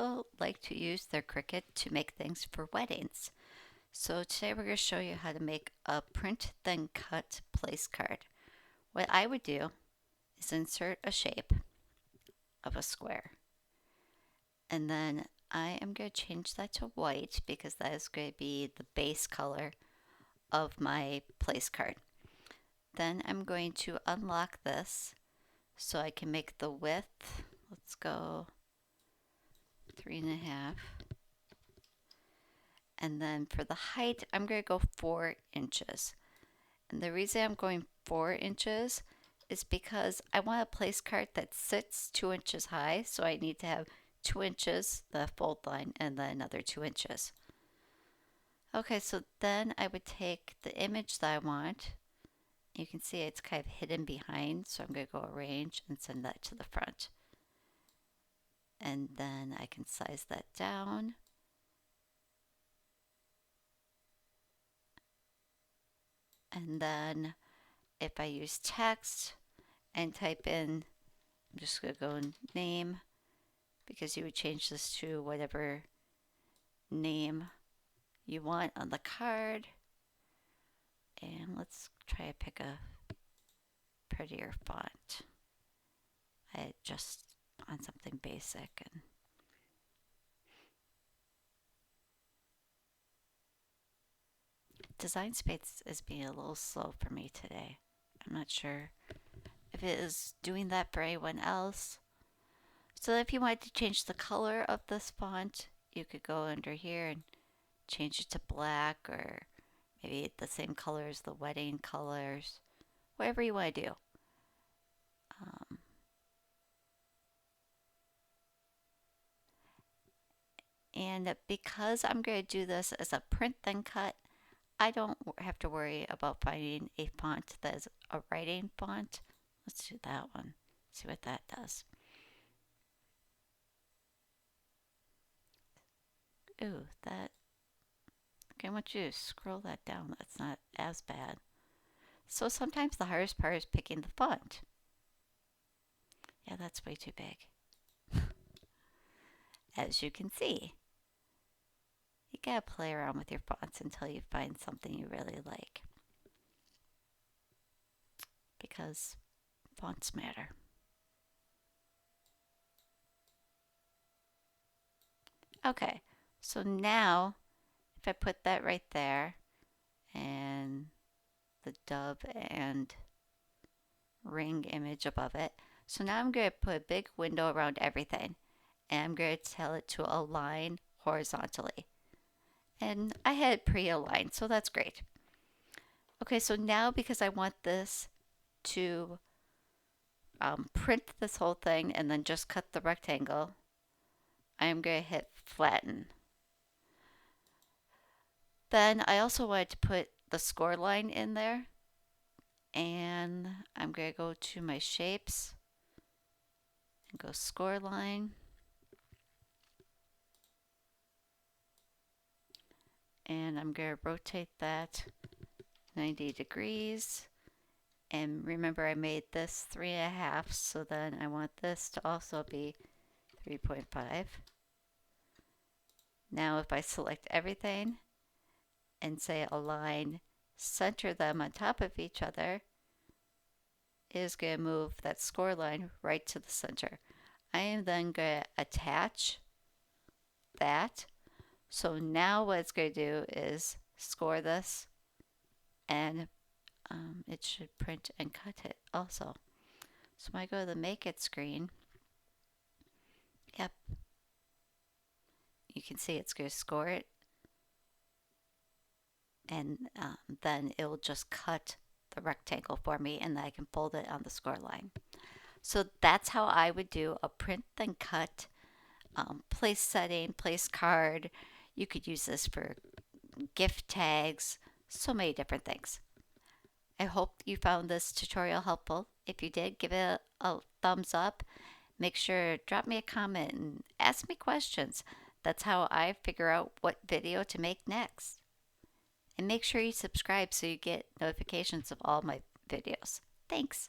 people like to use their Cricut to make things for weddings. So today we're going to show you how to make a print then cut place card. What I would do is insert a shape of a square, and then I am going to change that to white because that is going to be the base color of my place card. Then I'm going to unlock this so I can make the width, let's go 3.5. And then for the height, I'm going to go 4 inches. And the reason I'm going 4 inches is because I want a place card that sits 2 inches high. So I need to have 2 inches, the fold line, and then another 2 inches. Okay, so then I would take the image that I want. You can see it's kind of hidden behind. So I'm going to go arrange and send that to the front. And then I can size that down. And then if I use text and type in, I'm just going to go in name, because you would change this to whatever name you want on the card. And let's try to pick a prettier font. I just on something basic. And Design Space is being a little slow for me today. I'm not sure if it is doing that for anyone else. So if you wanted to change the color of this font, you could go under here and change it to black, or maybe the same color as the wedding colors, whatever you want to do. And because I'm going to do this as a print then cut, I don't have to worry about finding a font that is a writing font. Let's do that one. See what that does. Ooh, that. Okay, I want you to scroll that down. That's not as bad. So sometimes the hardest part is picking the font. Yeah, that's way too big. As you can see, you gotta play around with your fonts until you find something you really like, because fonts matter. Okay, so now if I put that right there and the dove and ring image above it, so now I'm going to put a big window around everything, and I'm going to tell it to align horizontally. And I had it pre-aligned, so that's great. Okay, so now because I want this to print this whole thing and then just cut the rectangle, I'm going to hit flatten. Then I also wanted to put the score line in there, and I'm going to go to my shapes and go score line. And I'm going to rotate that 90 degrees. And remember, I made this 3.5, so then I want this to also be 3.5. Now if I select everything and say align, center them on top of each other, it is going to move that score line right to the center. I am then going to attach that. So now what it's going to do is score this, and it should print and cut it also. So when I go to the Make It screen, yep, you can see it's going to score it, and then it will just cut the rectangle for me, and then I can fold it on the score line. So that's how I would do a print then cut place setting, place card. You could use this for gift tags, so many different things. I hope you found this tutorial helpful. If you did, give it a thumbs up. Make sure to drop me a comment and ask me questions. That's how I figure out what video to make next. And make sure you subscribe so you get notifications of all my videos. Thanks.